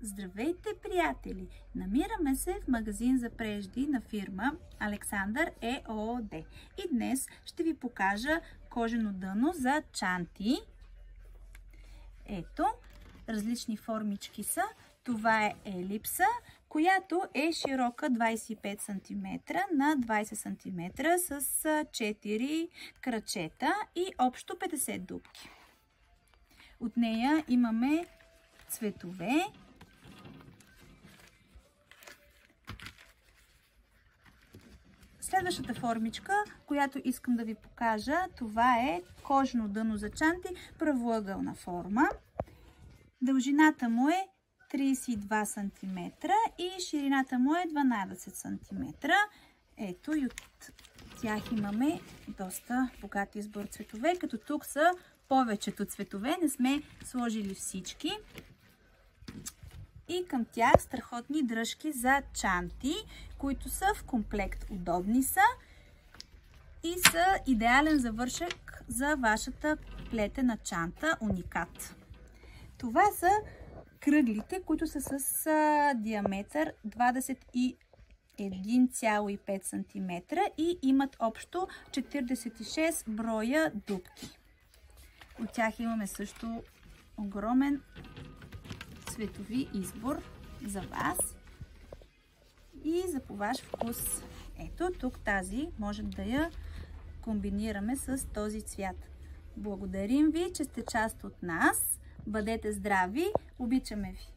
Здравейте, приятели! Намираме се в магазин за прежди на фирма Александър ЕООД. И днес ще ви покажа кожено дъно за чанти. Ето, различни формички са. Това е елипса, която е широка 25 см на 20 см с 4 крачета и общо 50 дупки. От нея имаме цветове. Следващата формичка, която искам да ви покажа, това е кожено дъно за чанти, правоъгълна форма. Дължината му е 32 см и ширината му е 12 см. Ето и от тях имаме доста богат избор цветове, като тук са повечето цветове, не сме сложили всички. И към тях страхотни дръжки за чанти, които са в комплект. Удобни са и са идеален завършек за вашата плетена чанта Уникат. Това са кръглите, които са с диаметър 21,5 см и имат общо 46 броя дупки. От тях имаме също огромен цветови избор за вас и за по ваш вкус. Ето тук тази може да я комбинираме с този цвят. Благодарим ви, че сте част от нас. Бъдете здрави! Обичаме ви!